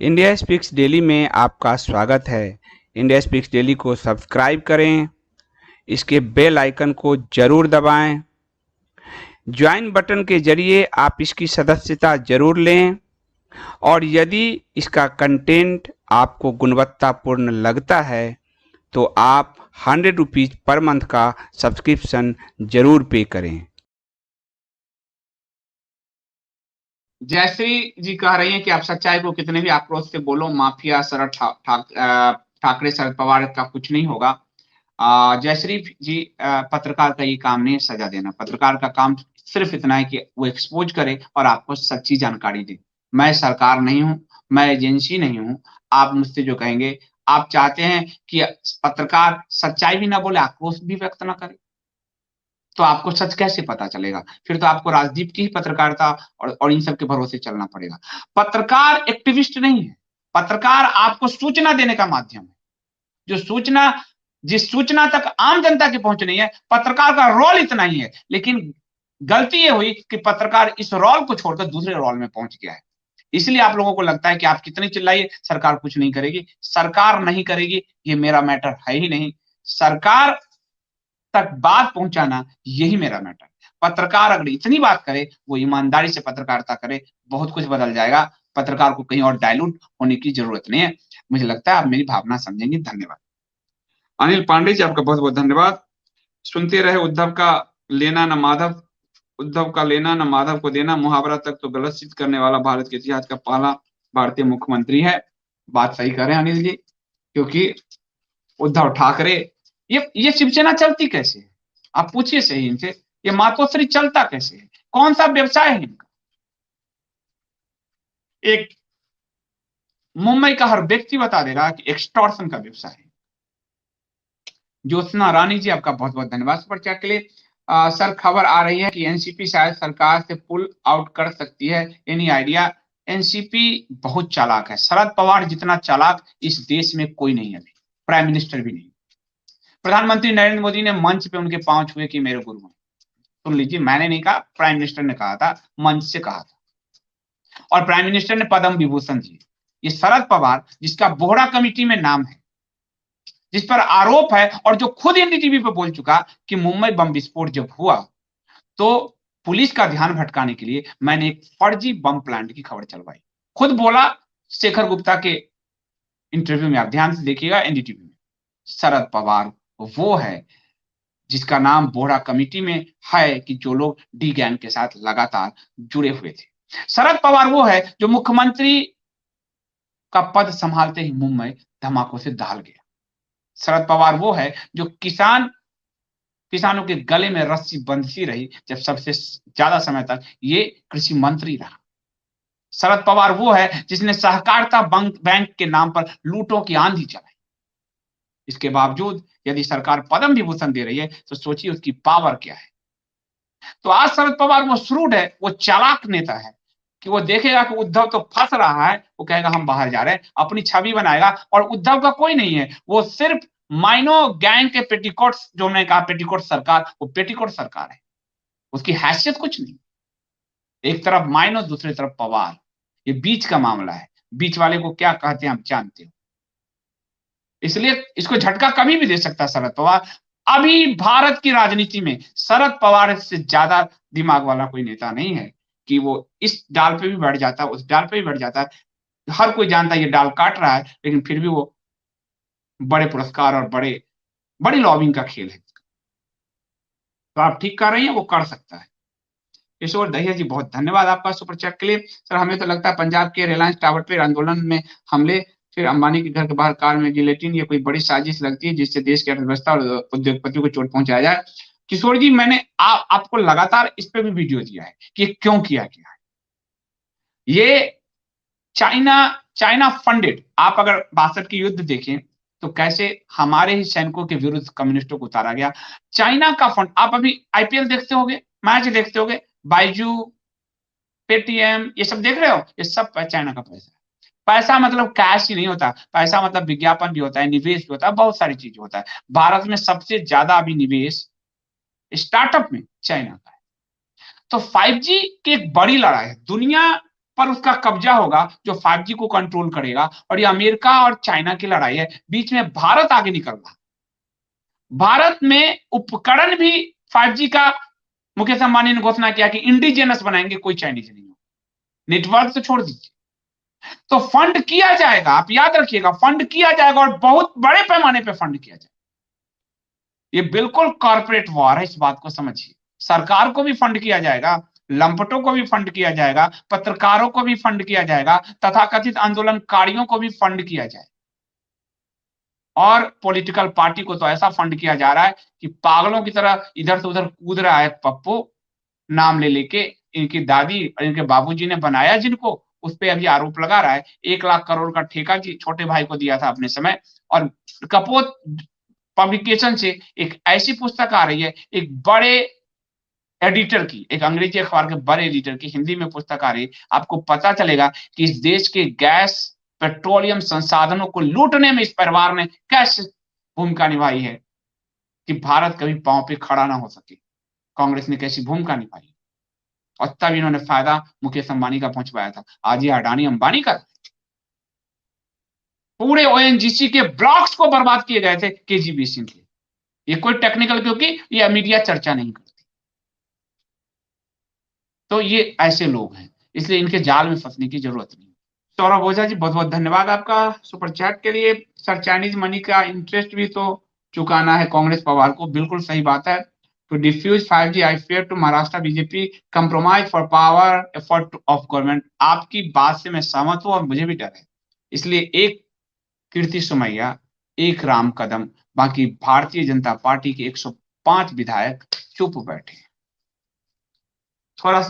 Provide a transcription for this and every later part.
India speaks daily में आपका स्वागत है। इंडिया स्पीक्स डेली को सब्सक्राइब करें, इसके बेल आइकन को जरूर दबाएं। ज्वाइन बटन के जरिए आप इसकी सदस्यता जरूर लें और यदि इसका कंटेंट आपको गुणवत्तापूर्ण लगता है तो आप 100 रुपीज़ पर मंथ का सब्सक्रिप्शन जरूर पे करें। जयश्री जी कह रही हैं कि आप सच्चाई को कितने भी आक्रोश से बोलो, माफिया शरद ठाकरे शरद पवार का कुछ नहीं होगा। जयश्री जी, पत्रकार का ये काम नहीं है सजा देना। पत्रकार का काम सिर्फ इतना है कि वो एक्सपोज करे और आपको सच्ची जानकारी दे। मैं सरकार नहीं हूं, मैं एजेंसी नहीं हूं। आप मुझसे जो कहेंगे, आप चाहते हैं कि पत्रकार सच्चाई भी ना बोले, आक्रोश भी व्यक्त ना करे, तो आपको सच कैसे पता चलेगा? फिर तो आपको राजदीप की ही पत्रकारिता और इन सब के भरोसे चलना पड़ेगा। पत्रकार एक्टिविस्ट नहीं है, पत्रकार आपको सूचना देने का माध्यम है। जो सूचना, जिस सूचना तक आम जनता की पहुंच नहीं है, पत्रकार का रोल इतना ही है। लेकिन गलती ये हुई कि पत्रकार इस रोल को छोड़कर दूसरे रोल में पहुंच गया है। इसलिए आप लोगों को लगता है कि आप कितनी चिल्लाइए, सरकार कुछ नहीं करेगी। सरकार नहीं करेगी, ये मेरा मैटर है ही नहीं। सरकार तक बात पहुंचाना, यही मेरा मैटर है। पत्रकार अगर इतनी बात करे, वो ईमानदारी से पत्रकारिता करे, बहुत कुछ बदल जाएगा। पत्रकार को कहीं और डायलूट होने की जरूरत नहीं है। मुझे लगता है आप मेरी भावना समझेंगे। धन्यवाद। अनिल पांडे जी, आपका बहुत बहुत धन्यवाद। सुनते रहे उद्धव का लेना न माधव, उद्धव का लेना न माधव को देना, मुहावरा तक तो गलत सिद्ध करने वाला भारत के इतिहास का पहला भारतीय मुख्यमंत्री है। बात सही कह रहे हैं अनिल जी, क्योंकि उद्धव ठाकरे, ये शिवसेना चलती कैसे है? आप पूछिए सही इनसे, ये मातोश्री चलता कैसे है? कौन सा व्यवसाय है इनका? एक मुंबई का हर व्यक्ति बता दे रहा है कि एक्सटॉर्शन का व्यवसाय है। ज्योत्सना रानी जी, आपका बहुत बहुत धन्यवाद सुपर चैट के लिए। सर, खबर आ रही है कि एनसीपी शायद सरकार से पुल आउट कर सकती है, एनी आइडिया? एनसीपी बहुत चालाक है। शरद पवार जितना चालाक इस देश में कोई नहीं है, अभी प्राइम मिनिस्टर भी नहीं। प्रधानमंत्री नरेंद्र मोदी ने मंच पे उनके पांव छुए कि मेरे गुरु हैं। सुन लीजिए, मैंने नहीं कहा, प्राइम मिनिस्टर ने कहा था, मंच से कहा था। और प्राइम मिनिस्टर ने पद्म विभूषण दिए। ये शरद पवार, जिसका बोहरा कमेटी में नाम है, जिस पर आरोप है और जो खुद एनडीटीवी पे बोल चुका कि मुंबई बम विस्फोट जब हुआ तो पुलिस का ध्यान भटकाने के लिए मैंने एक फर्जी बम प्लांट की खबर चलवाई। खुद बोला शेखर गुप्ता के इंटरव्यू में, आप ध्यान से देखिएगा एनडीटीवी में। शरद पवार वो है जिसका नाम बोहरा कमेटी में है कि जो लोग डी गैंग के साथ लगातार जुड़े हुए थे। शरद पवार वो है जो मुख्यमंत्री का पद संभालते ही मुंबई धमाकों से दहल गया। शरद पवार वो है जो किसानों के गले में रस्सी बंधती रही जब सबसे ज्यादा समय तक ये कृषि मंत्री रहा। शरद पवार वो है जिसने सहकारिता बैंक के नाम पर लूटों की आंधी चलाई। इसके बावजूद यदि सरकार पद्म विभूषण दे रही है तो सोचिए उसकी पावर क्या है। तो आज शरद पवार वो श्रूड है, वो चालाक नेता है कि वो देखेगा कि उद्धव तो फंस रहा है, वो कहेगा हम बाहर जा रहे हैं, अपनी छवि बनाएगा। और उद्धव का कोई नहीं है, वो सिर्फ माइनो गैंग के पेटीकोट, जो मैंने कहा पेटीकोट सरकार, वो पेटीकोट सरकार है, उसकी हैसियत कुछ नहीं। एक तरफ माइनो, दूसरी तरफ पवार, ये बीच का मामला है। बीच वाले को क्या कहते हैं हम जानते हो, इसलिए इसको झटका कभी भी दे सकता है शरद पवार। अभी भारत की राजनीति में शरद पवार से ज्यादा दिमाग वाला कोई नेता नहीं है कि वो इस डाल पे भी बढ़ जाता है, उस डाल पे भी बढ़ जाता है। हर कोई जानता है ये डाल काट रहा है, लेकिन फिर भी वो बड़े पुरस्कार और बड़ी लॉबिंग का खेल है। तो आप ठीक कर रही हैं, वो कर सकता है। किशोर दहिया जी, बहुत धन्यवाद आपका सुपर चैट के लिए। सर, हमें तो लगता है पंजाब के रिलायंस टावर पे आंदोलन में हमले, फिर अंबानी के घर के बाहर कार में जिलेटिन, ये कोई बड़ी साजिश लगती है जिससे देश की अर्थव्यवस्था और उद्योगपतियों को चोट पहुंचाया जाए। किशोर जी, मैंने आपको लगातार इस पे भी वीडियो दिया है कि क्यों किया गया है। ये चाइना चाइना फंडेड। आप अगर 62 की युद्ध देखें तो कैसे हमारे ही सैनिकों के विरुद्ध कम्युनिस्टों को उतारा गया। चाइना का फंड, आप अभी आईपीएल देखते होगे, मैच देखते होगे, बाइजू, पेटीएम, ये सब देख रहे हो, ये सब चाइना का पैसा है। पैसा मतलब कैश ही नहीं होता, पैसा मतलब विज्ञापन भी होता है, निवेश भी होता है, बहुत सारी चीज होता है। भारत में सबसे ज्यादा अभी निवेश स्टार्टअप में चाइना का है। तो 5G की एक बड़ी लड़ाई है। दुनिया पर उसका कब्जा होगा जो 5G को कंट्रोल करेगा। और ये अमेरिका और चाइना की लड़ाई है, बीच में भारत आगे निकल रहा। भारत में उपकरण भी 5G का मुकेश अंबानी ने घोषणा किया कि इंडिजिनस बनाएंगे, कोई चाइनीज नहीं हो। नेटवर्क तो छोड़ दीजिए, तो फंड किया जाएगा, आप याद रखिएगा, फंड किया जाएगा और बहुत बड़े पैमाने पर फंड किया जाएगा। ये बिल्कुल कॉर्पोरेट वॉर है, इस बात को समझिए। सरकार को भी फंड किया जाएगा, लंपटों को भी फंड किया जाएगा, पत्रकारों को भी फंड किया जाएगा, तथाकथित आंदोलनकारियों को भी फंड किया जाएगा। और पॉलिटिकल पार्टी को तो ऐसा फंड किया जा रहा है कि पागलों की तरह इधर से उधर कूद रहा है पप्पू, नाम ले लेके। इनकी दादी और इनके बाबूजी ने बनाया जिनको, उस पर अभी आरोप लगा रहा है। 1 लाख करोड़ का ठेका जी छोटे भाई को दिया था अपने समय। और कपोत पब्लिकेशन से एक ऐसी पुस्तक आ रही है, एक बड़े एडिटर की, एक अंग्रेजी अखबार के बड़े एडिटर की हिंदी में पुस्तक आ रही है। आपको पता चलेगा कि इस देश के गैस पेट्रोलियम संसाधनों को लूटने में इस परिवार ने कैसे भूमिका निभाई है कि भारत कभी पांव पे खड़ा ना हो सके। कांग्रेस ने कैसी भूमिका निभाई, और तब इन्होंने फायदा मुकेश अंबानी का पहुंचवाया था। आज ये अडानी अंबानी का, पूरे ओएनजीसी के ब्लॉक्स को बर्बाद किए गए थे केजीबीसी के। ये कोई टेक्निकल, क्योंकि ये मीडिया चर्चा नहीं करती। तो ये ऐसे लोग हैं, इसलिए इनके जाल में फंसने की जरूरत नहीं। सौरभ ओझा जी, बहुत बहुत धन्यवाद आपका सुपर चैट के लिए। सर, चाइनीज मनी का इंटरेस्ट भी तो चुकाना है कांग्रेस पवार को, बिल्कुल सही बात है। To defuse 5G I fair to Maharashtra BJP compromise for power effort of government. आपकी बात से मैं सहमत हूं और मुझे भी डर है। इसलिए एक कीर्ति सुमैया, एक राम कदम, बाकी भारतीय जनता पार्टी के 105 विधायक चुप बैठे। थोड़ा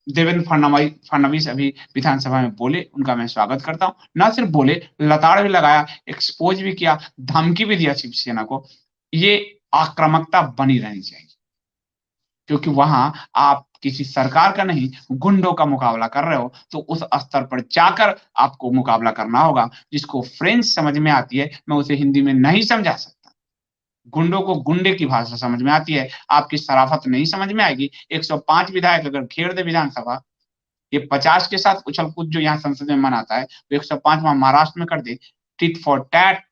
देवेंद्र फडणवीस अभी विधानसभा में बोले, उनका मैं स्वागत करता हूं। ना सिर्फ बोले, लताड़ भी लगाया, एक्सपोज भी किया, धमकी भी दिया शिवसेना को। ये आक्रामकता बनी रहनी चाहिए, क्योंकि वहां आप किसी सरकार का नहीं, गुंडों का मुकाबला कर रहे हो, तो उस स्तर पर जाकर आपको मुकाबला करना होगा। जिसको फ्रेंच समझ में आती है, मैं उसे हिंदी में नहीं समझा सकता। गुंडों को गुंडे की भाषा समझ में आती है, आपकी शराफत नहीं समझ में आएगी। 105 विधायक अगर घेर दे विधानसभा, ये 50 के साथ उछल कूद जो यहाँ संसद में मनाता है, तो 105 महाराष्ट्र में कर दे, टिट फॉर टैट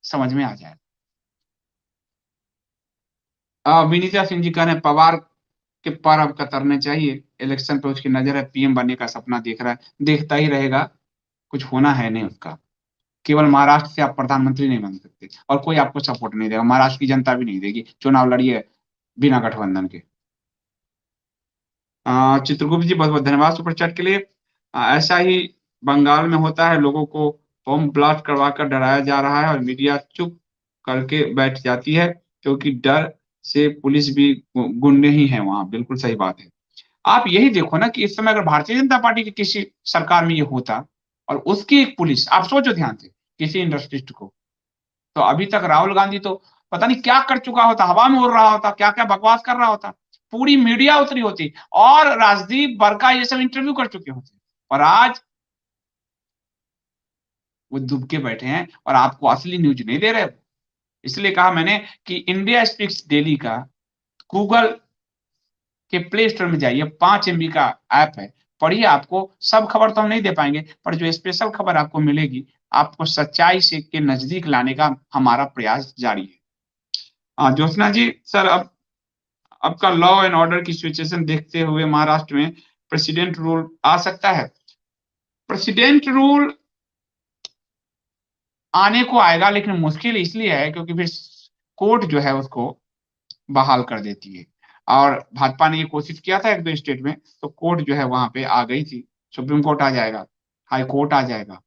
समझ में आ जाए। विनीता सिंह जी कह रहे हैं पवार के पर अब कतरने चाहिए, इलेक्शन पे उसकी नजर है, पीएम बनने का सपना देख रहा है, देखता ही रहेगा, कुछ होना है नहीं उसका। केवल महाराष्ट्र से आप प्रधानमंत्री नहीं बन सकते, और कोई आपको सपोर्ट नहीं देगा, महाराष्ट्र की जनता भी नहीं देगी। चुनाव लड़िए बिना गठबंधन के। चित्रगुप्त जी, बहुत बहुत धन्यवाद सुपर चैट के लिए। ऐसा ही बंगाल में होता है, लोगों को बम ब्लास्ट करवा कर डराया जा रहा है और मीडिया चुप करके बैठ जाती है, क्योंकि डर से पुलिस भी गुंडे ही है वहां। बिल्कुल सही बात है। आप यही देखो ना कि इस समय अगर भारतीय जनता पार्टी की किसी सरकार में ये होता और उसकी एक पुलिस, आप सोचो ध्यान से, किसी इंडस्ट्रिस्ट को, तो अभी तक राहुल गांधी तो पता नहीं क्या कर चुका होता, हवा में उड़ रहा होता, क्या क्या बकवास कर रहा होता, पूरी मीडिया उतरी होती, और राजदीप बरका ये सब इंटरव्यू कर चुके होते। और आज वो दुबके बैठे हैं और आपको असली न्यूज नहीं दे रहे। इसलिए कहा मैंने कि इंडिया स्पीक्स डेली का गूगल के प्ले स्टोर में जाइए, 5 MB का ऐप है, पढ़िए। आपको सब खबर तो हम नहीं दे पाएंगे, पर जो स्पेशल खबर आपको मिलेगी, आपको सच्चाई से के नजदीक लाने का हमारा प्रयास जारी है। ज्योत्सना जी, सर, अब का लॉ एंड ऑर्डर की सिचुएशन देखते हुए महाराष्ट्र में प्रेसिडेंट रूल आ सकता है? प्रेसिडेंट रूल आने को आएगा, लेकिन मुश्किल इसलिए है क्योंकि फिर कोर्ट जो है उसको बहाल कर देती है। और भाजपा ने ये कोशिश किया था 1-2 स्टेट में, तो कोर्ट जो है वहां पे आ गई थी। सुप्रीम कोर्ट आ जाएगा, हाई कोर्ट आ जाएगा,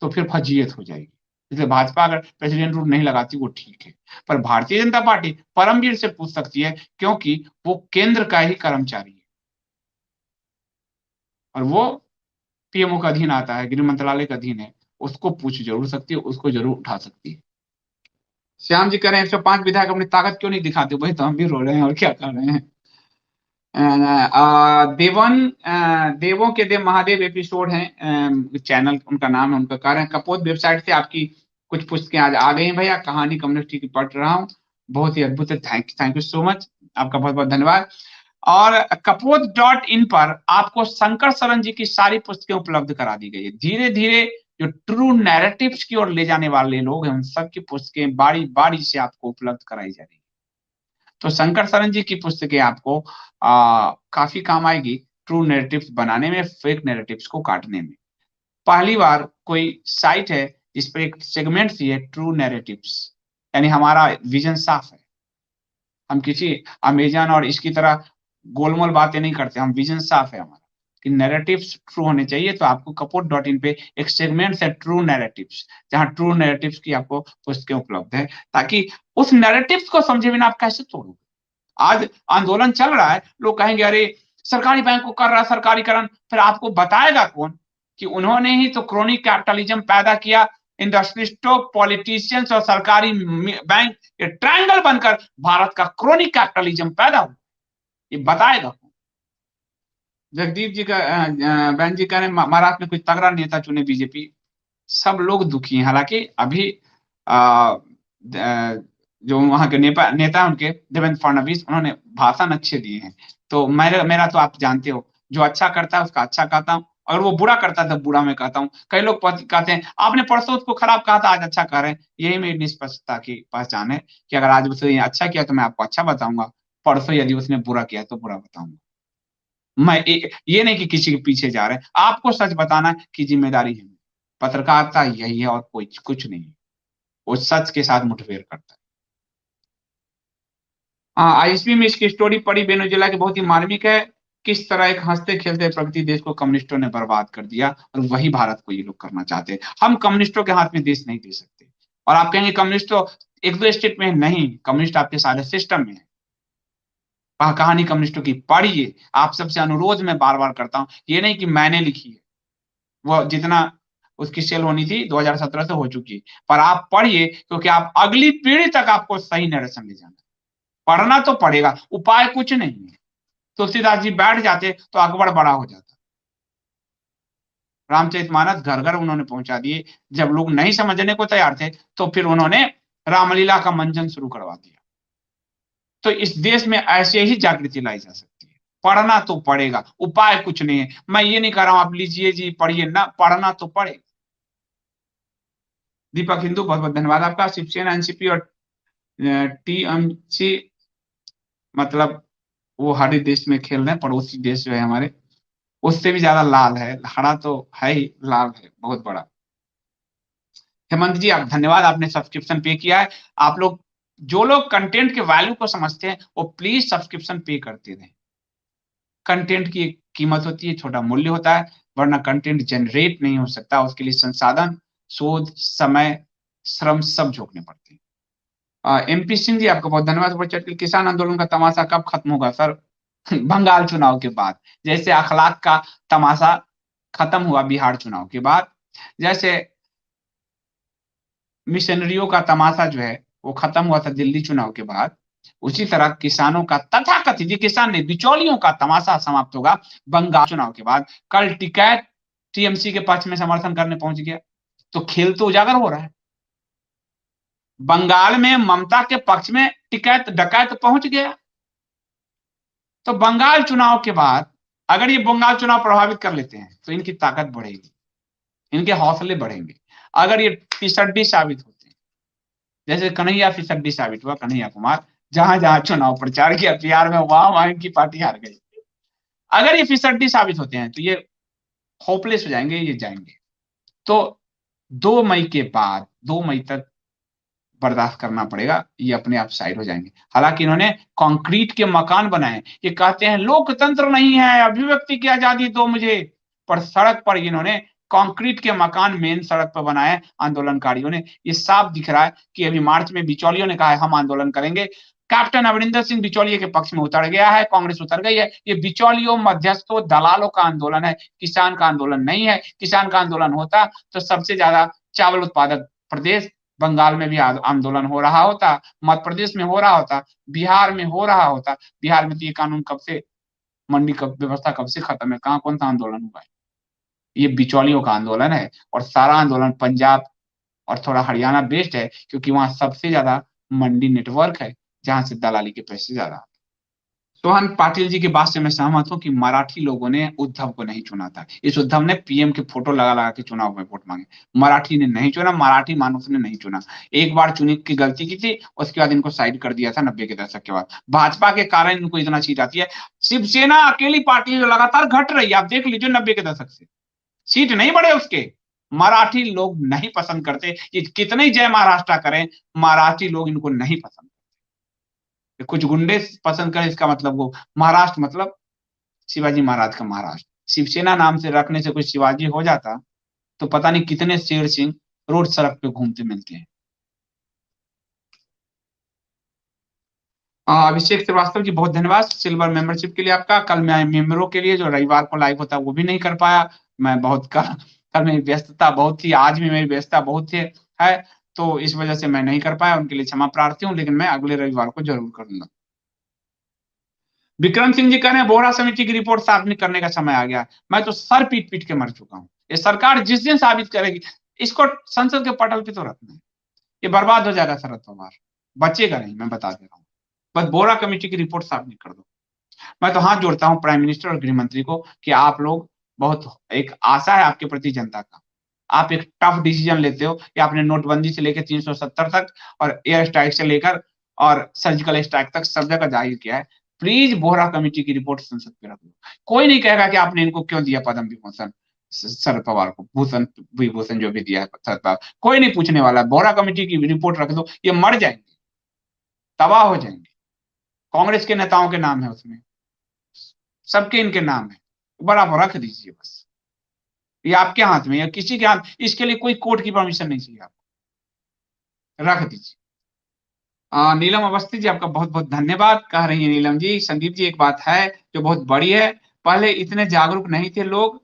तो फिर फजीयत हो जाएगी। इसलिए भाजपा अगर प्रेसिडेंट रूल नहीं लगाती वो ठीक है, पर भारतीय जनता पार्टी परमवीर से पूछ सकती है, क्योंकि वो केंद्र का ही कर्मचारी है और वो पीएमओ का अधीन आता है, गृह मंत्रालय का अधीन है। उसको पूछ जरूर सकती है, उसको जरूर उठा सकती है। श्याम जी कह रहे हैं 105 विधायक अपनी ताकत क्यों नहीं दिखाते? वही तो हम भी रो रहे हैं, और क्या कर रहे हैं। देवों के देव महादेव एपिसोड है, चैनल उनका नाम है, उनका कह रहे हैं कपोत वेबसाइट से आपकी कुछ पुस्तकें आज आ गई हैं भैया, कहानी कम्युनिटी की पढ़ रहा हूँ, बहुत ही अद्भुत है। थैंक यू सो मच, आपका बहुत बहुत धन्यवाद। और कपोत.in पर आपको शंकर सरन जी की सारी पुस्तकें उपलब्ध करा दी गई है। धीरे धीरे जो ट्रू नैरेटिव्स की ओर ले जाने वाले लोग हैं, उन सब की पुस्तकें बारी बारी से आपको उपलब्ध कराई जा रही है। तो शंकर सरन जी की पुस्तकें आपको काफी काम आएगी ट्रू नैरेटिव्स बनाने में, फेक नैरेटिव्स को काटने में। पहली बार कोई साइट है जिस पे एक सेगमेंट सी है ट्रू नैरेटिव्स, यानी हमारा विजन साफ है। हम किसी अमेजन और इसकी तरह गोलमोल बातें नहीं करते, हम विजन साफ है हमारा कि नैरेटिव्स ट्रू होने चाहिए। तो आपको कपोट.in पे एक सेगमेंट है ट्रू नैरेटिव्स, जहां ट्रू नैरेटिव्स की आपको पुस्तकें उपलब्ध है, ताकि उस नैरेटिव्स को समझे बिना आप कैसे तोड़ोगे। आज आंदोलन चल रहा है, लोग कहेंगे अरे सरकारी बैंक को कर रहा है सरकारीकरण, फिर आपको बताएगा कौन कि उन्होंने ही तो क्रोनी कैपिटलिज्म पैदा किया। इंडस्ट्रिस्टों, पॉलिटिशियंस और सरकारी बैंक, ये ट्रायंगल बनकर भारत का क्रोनी कैपिटलिज्म पैदा हुआ, ये बताएगा कौन। जगदीप जी का बहन जी कह रहे महाराष्ट्र में कोई तगड़ा नेता चुने बीजेपी, सब लोग दुखी हैं। हालांकि अभी जो वहां के नेता उनके देवेंद्र फडणवीस, उन्होंने भाषण अच्छे दिए हैं। तो मेरा तो आप जानते हो, जो अच्छा करता है उसका अच्छा कहता हूँ, अगर वो बुरा करता है तो बुरा मैं कहता हूँ। कई लोग कहते हैं आपने परसों उसको खराब कहा था, आज अच्छा कह रहे हैं। यही मेरी निष्पक्षता की पहचान है कि अगर आज उसने अच्छा किया तो मैं आपको अच्छा बताऊंगा, परसों यदि उसने बुरा किया तो बुरा बताऊंगा। मैं ये नहीं कि किसी के पीछे जा रहे हैं, आपको सच बताना की जिम्मेदारी है। पत्रकारिता यही है और कोई कुछ नहीं है, वो सच के साथ मुठभेड़ करता है। आईएसपी में इसकी स्टोरी पढ़ी, वेनेजुएला की, बहुत ही मार्मिक है। किस तरह एक हंसते खेलते प्रगति देश को कम्युनिस्टों ने बर्बाद कर दिया, और वही भारत को ये लोग करना चाहते हैं। हम कम्युनिस्टों के हाथ में देश नहीं दे सकते। और आप कहेंगे कम्युनिस्ट तो एक दो स्टेट में नहीं, कम्युनिस्ट आपके सारे सिस्टम में है। कहानी कम्युनिस्टों की पढ़िए। आप सबसे अनुरोध मैं बार बार करता हूं, ये नहीं कि मैंने लिखी है, वो जितना उसकी सेल होनी थी 2017 से हो चुकी है, पर आप पढ़िए, क्योंकि आप अगली पीढ़ी तक आपको सही नरेशन ले जाना। पढ़ना तो पड़ेगा, उपाय कुछ नहीं है। तुलसीदास जी बैठ जाते तो अकबर बड़ा हो जाता। रामचरितमानस घर घर उन्होंने पहुंचा दिए। जब लोग नहीं समझने को तैयार थे तो फिर उन्होंने रामलीला का मंचन शुरू करवा दिया। तो इस देश में ऐसे ही जागृति लाई जा सकती है। पढ़ना तो पड़ेगा, उपाय कुछ नहीं है। मैं ये नहीं कह रहा हूं आप लीजिए जी पढ़िए ना, पढ़ना तो पड़ेगा। दीपक हिंदू, बहुत बहुत धन्यवाद आपका। शिवसेना, एनसीपी और टीएमसी, मतलब वो हर देश में खेल रहे हैं, पड़ोसी देश जो है हमारे, उससे भी ज्यादा लाल है। हरा तो है ही, लाल है बहुत बड़ा। हेमंत जी आप धन्यवाद, आपने सब्सक्रिप्शन पे किया है। आप लोग, जो लोग कंटेंट के वैल्यू को समझते हैं, वो प्लीज सब्सक्रिप्शन पे करते रहें। कंटेंट की एक कीमत होती है, छोटा मूल्य होता है, वरना कंटेंट जनरेट नहीं हो सकता। उसके लिए संसाधन, शोध, समय, श्रम सब झोंकने पड़ते हैं। एमपी सिंह जी आपका बहुत धन्यवाद। किसान आंदोलन का तमाशा कब खत्म होगा सर? बंगाल चुनाव के बाद। जैसे अखलाक का तमाशा खत्म हुआ बिहार चुनाव के बाद, जैसे मिशनरियों का तमाशा जो है वो खत्म हुआ था दिल्ली चुनाव के बाद, उसी तरह किसानों का, तथाकथित किसान ने, बिचौलियों का तमाशा समाप्त होगा बंगाल चुनाव के बाद। कल टिकैत टीएमसी के पक्ष में समर्थन करने पहुंच गया, तो खेल तो उजागर हो रहा है। बंगाल में ममता के पक्ष में टिकैत डकैत पहुंच गया। तो बंगाल चुनाव के बाद अगर ये बंगाल चुनाव प्रभावित कर लेते हैं तो इनकी ताकत बढ़ेगी, इनके हौसले बढ़ेंगे। अगर ये फिसड्डी साबित होते हैं, जैसे कन्हैया फिसड्डी साबित हुआ, कन्हैया कुमार जहां जहां चुनाव प्रचार किया बिहार में, वहां वहां इनकी पार्टी हार गई। अगर ये फिसड्डी साबित होते हैं तो ये होपलेस हो जाएंगे, ये जाएंगे। तो 2 मई के बाद, 2 मई तक बर्दाश्त करना पड़ेगा, ये अपने आप साइड हो जाएंगे। हालांकि इन्होंने कंक्रीट के मकान बनाए, ये कहते हैं लोकतंत्र नहीं है, अभिव्यक्ति की आजादी दो मुझे, पर सड़क पर इन्होंने कंक्रीट के मकान मेन सड़क पर बनाए आंदोलनकारियों ने। ये साफ दिख रहा है कि अभी मार्च में बिचौलियों ने कहा है हम आंदोलन करेंगे। कैप्टन अमरिंदर सिंह बिचौलिए के पक्ष में उतर गया है, कांग्रेस उतर गई है। ये बिचौलियों, मध्यस्थों, दलालों का आंदोलन है, किसान का आंदोलन नहीं है। किसान का आंदोलन होता तो सबसे ज्यादा चावल उत्पादक प्रदेश बंगाल में भी आंदोलन हो रहा होता, मध्य प्रदेश में हो रहा होता, बिहार में हो रहा होता। बिहार में तो ये कानून कब से, मंडी कब व्यवस्था कब से खत्म है, कहाँ कौन सा आंदोलन हुआ है? ये बिचौलियों का आंदोलन है। और सारा आंदोलन पंजाब और थोड़ा हरियाणा बेस्ड है, क्योंकि वहां सबसे ज्यादा मंडी नेटवर्क है, जहां से दलाली के पैसे ज्यादा। सोहन पाटिल जी की बात से मैं सहमत हूं कि मराठी लोगों ने उद्धव को नहीं चुना था। इस उद्धव ने पीएम के फोटो लगा लगा के चुनाव में वोट मांगे। मराठी ने नहीं चुना, मराठी मानुस ने नहीं चुना। एक बार चुनी की गलती की थी, उसके बाद इनको साइड कर दिया था 90 के दशक के बाद। भाजपा के कारण इनको इतना सीट आती है। शिवसेना अकेली पार्टी जो लगातार घट रही है, आप देख लीजिए 90 के दशक से सीट नहीं बढ़े उसके। मराठी लोग नहीं पसंद करते, ये कितने ही जय महाराष्ट्र करें, मराठी लोग इनको नहीं पसंद। कुछ गुंडे पसंद करें इसका मतलब वो महाराष्ट्र मतलब शिवाजी महाराज का महाराष्ट्र। शिवसेना नाम से रखने से कोई शिवाजी हो जाता तो पता नहीं कितने शेर सिंह रोड सड़क पे घूमते मिलते हैं। अभिषेक श्रीवास्तव जी बहुत धन्यवाद सिल्वर मेंबरशिप के लिए आपका। कल मैं मेंबरों के लिए जो रविवार को लाइव होता है वो भी नहीं कर पाया। मैं बहुत कल मेरी व्यस्तता बहुत थी, आज भी मेरी व्यस्तता बहुत है, तो इस वजह से मैं नहीं कर पाया। उनके लिए क्षमा प्रार्थी हूँ, लेकिन मैं अगले रविवार को जरूर करूंगा। विक्रम सिंह जी कह रहे हैं बोहरा समिति की रिपोर्ट सार्वजनिक करने का समय आ गया। मैं तो सर पीट पीट के मर चुका हूँ। ये सरकार जिस दिन साबित करेगी, इसको संसद के पटल पे तो रखना है, ये बर्बाद हो जाएगा शरद पवार, बचेगा नहीं, मैं बता दे रहा हूँ। बस बोरा कमेटी की रिपोर्ट सार्वजनिक कर दो। मैं तो हाथ जोड़ता हूँ प्राइम मिनिस्टर और गृह मंत्री को कि आप लोग बहुत, एक आशा है आपके प्रति जनता का, आप एक टफ डिसीजन लेते हो कि आपने नोटबंदी से लेकर 370 तक और एयर स्ट्राइक से लेकर और सर्जिकल स्ट्राइक तक सब जगह जाहिर किया है। प्लीज बोहरा कमेटी की रिपोर्ट संसद पे रख दो। कोई नहीं कहेगा कि आपने इनको क्यों दिया पद्म विभूषण, शरद पवार को भूषण विभूषण जो भी दिया है शरद पवार, कोई नहीं पूछने वाला है। बोहरा कमेटी की रिपोर्ट रख दो, ये मर जाएंगे, तबाह हो जाएंगे। कांग्रेस के नेताओं के नाम है उसमें, सबके इनके नाम है, बराबर रख दीजिए बस। ये आपके हाथ में या किसी के हाथ, इसके लिए कोई कोर्ट की परमिशन नहीं चाहिए, आपको रख दीजिए। नीलम अवस्थी जी आपका बहुत बहुत धन्यवाद। कह रही है नीलम जी, संदीप जी एक बात है जो बहुत बड़ी है, पहले इतने जागरूक नहीं थे लोग,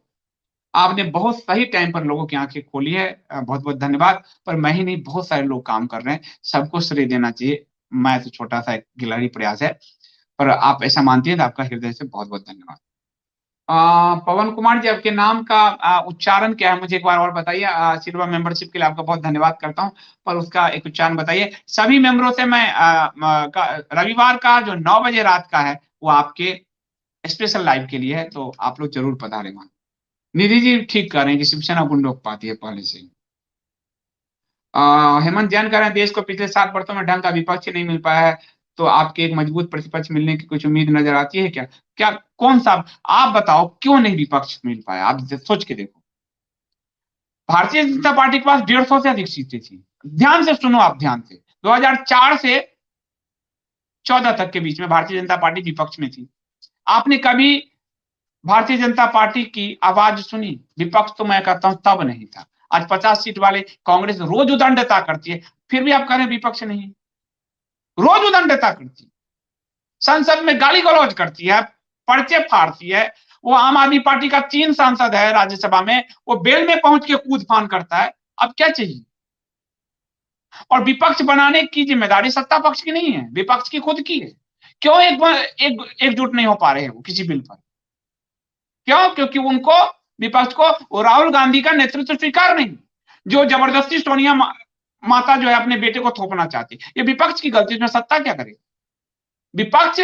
आपने बहुत सही टाइम पर लोगों की आंखें खोली है, बहुत बहुत धन्यवाद। पर मैं ही नहीं, बहुत सारे लोग काम कर रहे हैं, सबको श्रेय देना चाहिए। मैं तो छोटा सा एक गिलहरी प्रयास है, पर आप ऐसा मानती हैं तो आपका हृदय से बहुत बहुत धन्यवाद। पवन कुमार जी आपके नाम का उच्चारण क्या है मुझे एक बार और बताइए। सिल्वर मेंबरशिप के लिए आपका बहुत धन्यवाद करता हूं, पर उसका एक उच्चारण बताइए। सभी मेंबरों से मैं रविवार का जो 9 बजे रात का है वो आपके स्पेशल लाइव के लिए है, तो आप लोग जरूर पधारें वहां। निधि जी ठीक कर रहे हैं कि शिवसेना गुंडों पाती है पहले से ही। हेमंत जैन कह रहे हैं देश को पिछले 7 वर्षों में ढंग का विपक्ष नहीं मिल पाया है, तो आपके एक मजबूत प्रतिपक्ष मिलने की कुछ उम्मीद नजर आती है क्या? क्या कौन सा, आप बताओ क्यों नहीं विपक्ष मिल पाया, आप सोच के देखो। भारतीय जनता पार्टी के पास 150 से अधिक सीटें थी। ध्यान से सुनो आप, ध्यान से, 2004 से 14 तक के बीच में भारतीय जनता पार्टी विपक्ष में थी। आपने कभी भारतीय जनता पार्टी की आवाज सुनी? विपक्ष तो मैं कहता हूं तब नहीं था। आज 50 सीट वाले कांग्रेस रोज उदंडता करती है, फिर भी आप कह रहे हैं विपक्ष नहीं, रोज उदंडता करती है, संसद में गाली गलौज करती है, पर्चे फाड़ती है। वो आम आदमी पार्टी का 3 सांसद है राज्यसभा में, वो बेल में पहुंच के कूद फान करता है। अब क्या चाहिए? और विपक्ष बनाने की जिम्मेदारी सत्ता पक्ष की नहीं है, विपक्ष की खुद की है। क्यों एकजुट नहीं हो पा रहे हैं वो किसी बिल पर? क्यों? क्योंकि उनको, विपक्ष को राहुल गांधी का नेतृत्व स्वीकार नहीं, जो जबरदस्ती सोनिया माता जो है अपने बेटे को थोपना चाहती। ये विपक्ष की गलती, इसमें सत्ता क्या करे? विपक्ष,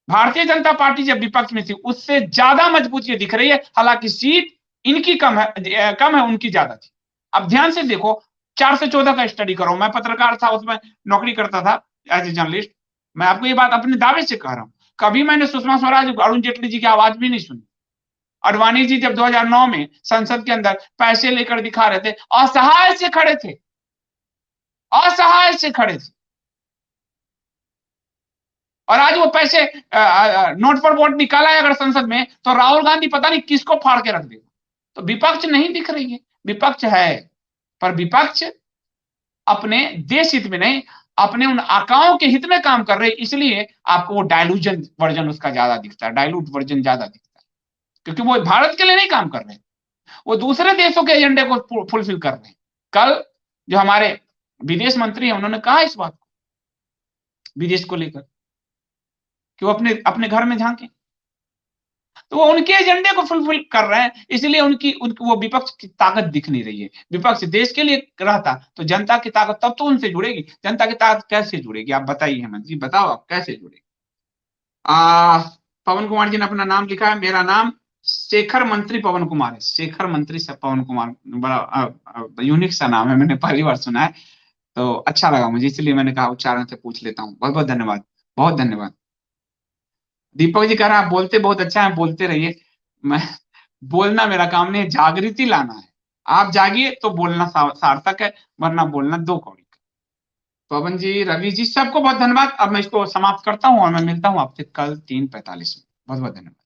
भारतीय जनता पार्टी जब विपक्ष में थी उससे ज्यादा मजबूत ये दिख रही है, हालांकि सीट इनकी कम है उनकी ज्यादा थी। अब ध्यान से देखो, 4 से 14 का स्टडी करो। मैं पत्रकार था, उसमें नौकरी करता था एज ए जर्नलिस्ट। मैं आपको ये बात अपने दावे से कह रहा हूं, कभी मैंने सुषमा स्वराज, अरुण जेटली जी की आवाज भी नहीं सुनी। अडवाणी जी जब 2009 में संसद के अंदर पैसे लेकर दिखा रहे थे, असहाय से खड़े थे, असहाय से खड़े थे। और आज वो पैसे नोट पर वोट निकाला है अगर संसद में, तो राहुल गांधी पता नहीं किसको फाड़ के रख देगा। तो विपक्ष नहीं दिख रही है, विपक्ष है, पर विपक्ष अपने देश हित में नहीं, अपने उन आकाओं के हित में काम कर रहे हैं, इसलिए आपको वो डायलूजन वर्जन उसका ज्यादा दिखता है, डायलूट वर्जन ज्यादा दिखता है, क्योंकि वो भारत के लिए नहीं काम कर रहे हैं, वो दूसरे देशों के एजेंडे को फुलफिल कर रहे हैं। कल जो हमारे विदेश मंत्री हैं उन्होंने कहा इस बात को, विदेश को लेकर, कि वो अपने अपने घर में झांके, तो वो उनके एजेंडे को फुलफिल कर रहे हैं, इसलिए उनकी वो विपक्ष की ताकत दिख नहीं रही है। विपक्ष देश के लिए रहता तो जनता की ताकत तब तो उनसे जुड़ेगी, जनता की ताकत कैसे जुड़ेगी? आप बताइए हेमंत जी, बताओ आप कैसे जुड़ेगी? पवन कुमार जी ने अपना नाम लिखा है, मेरा नाम शेखर मंत्री पवन कुमार है। शेखर मंत्री से पवन कुमार, बड़ा यूनिक सा नाम है, मैंने पहली बार सुना है, तो अच्छा लगा मुझे, इसलिए मैंने कहा उच्चारण से पूछ लेता हूँ। बहुत बहुत धन्यवाद, बहुत धन्यवाद। दीपक जी कह रहा है आप बोलते बहुत अच्छा है, बोलते रहिए। मैं बोलना मेरा काम नहीं है, जागृति लाना है। आप जागिए तो बोलना सार्थक है, वरना बोलना दो कौड़ी का। पवन जी, रवि जी, सबको बहुत धन्यवाद। अब मैं इसको समाप्त करता हूँ और मैं मिलता हूँ आपसे कल 3:45 में। बहुत बहुत धन्यवाद।